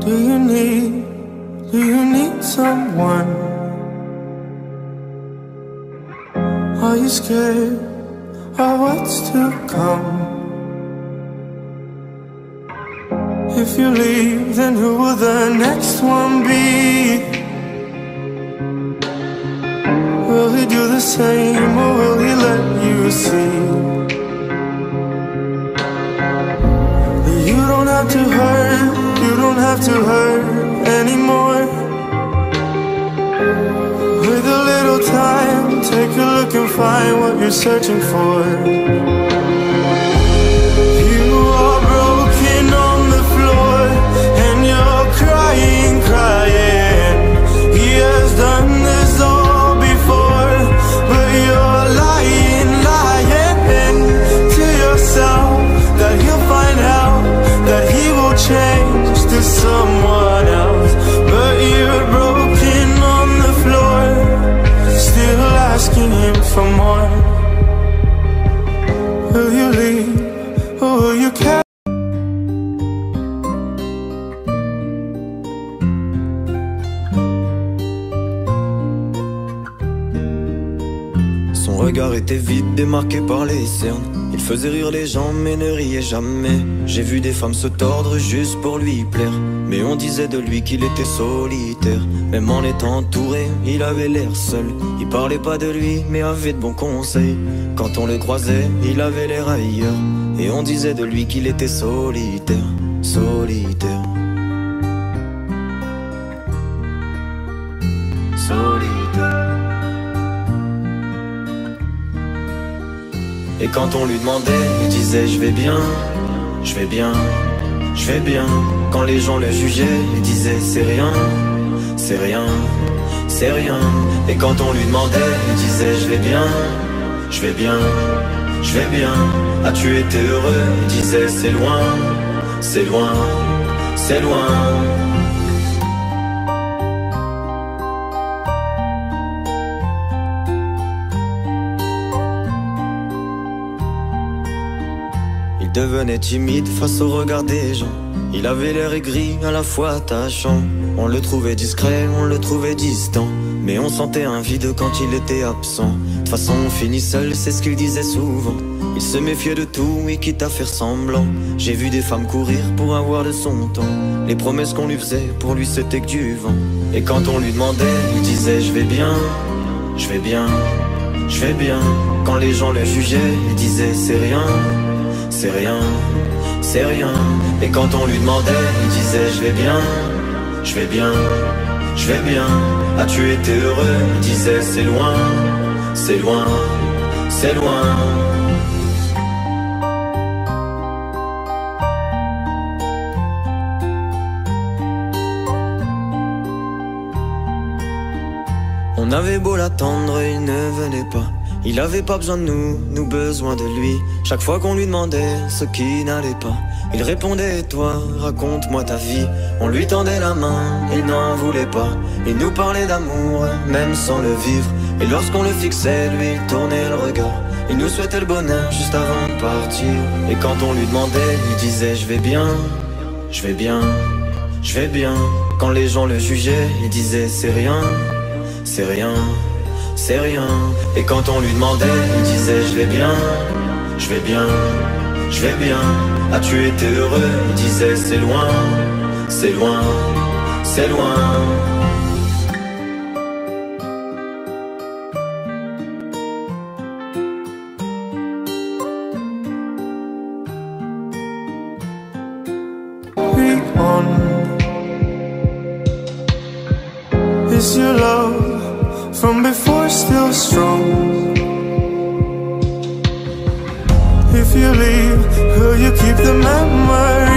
Do you need someone? Are you scared of what's to come? If you leave, then who will the next one be? Will he do the same, or will he let you see? You don't have to hurt, you don't have to hurt anymore. With a little time, take a look and find what you're searching for. You are broken on the floor, and you're crying, crying. He has done this all before, but you're lying, lying to yourself that he'll find out, that he will change to someone else. But you're broken on the floor, still asking him for more. Will you leave, or will you carry? Son regard était vide, démarqué par les cernes. Il faisait rire les gens mais ne riait jamais. J'ai vu des femmes se tordre juste pour lui plaire, mais on disait de lui qu'il était solitaire. Même en étant entouré, il avait l'air seul. Il parlait pas de lui mais avait de bons conseils. Quand on le croisait, il avait l'air ailleurs, et on disait de lui qu'il était solitaire, solitaire, solitaire. Et quand on lui demandait, il disait je vais bien, je vais bien, je vais bien. Quand les gens le jugeaient, il disait c'est rien, c'est rien, c'est rien. Et quand on lui demandait, il disait je vais bien, je vais bien, je vais bien. As-tu été heureux? Il disait c'est loin, c'est loin, c'est loin. Il devenait timide face au regard des gens. Il avait l'air aigri, à la fois attachant. On le trouvait discret, on le trouvait distant, mais on sentait un vide quand il était absent. De toute façon on finit seul, c'est ce qu'il disait souvent. Il se méfiait de tout et quitte à faire semblant. J'ai vu des femmes courir pour avoir de son temps. Les promesses qu'on lui faisait, pour lui c'était que du vent. Et quand on lui demandait, il disait je vais bien, je vais bien, je vais bien. Quand les gens le jugeaient, il disait c'est rien, c'est rien, c'est rien. Et quand on lui demandait, il disait je vais bien, je vais bien, je vais bien. As-tu été heureux? Il disait c'est loin, c'est loin, c'est loin. On avait beau l'attendre, il ne venait pas. Il avait pas besoin de nous, nous besoin de lui. Chaque fois qu'on lui demandait ce qui n'allait pas, il répondait toi, raconte-moi ta vie. On lui tendait la main, il n'en voulait pas. Il nous parlait d'amour, même sans le vivre. Et lorsqu'on le fixait, lui il tournait le regard. Il nous souhaitait le bonheur juste avant de partir. Et quand on lui demandait, il disait je vais bien, je vais bien, je vais bien. Quand les gens le jugeaient, il disait c'est rien, c'est rien, c'est rien. Et quand on lui demandait, il disait je vais bien, je vais bien, je vais bien. As-tu été heureux? Il disait c'est loin, c'est loin, c'est loin. Is your love from before still strong? If you leave, will you keep the memory?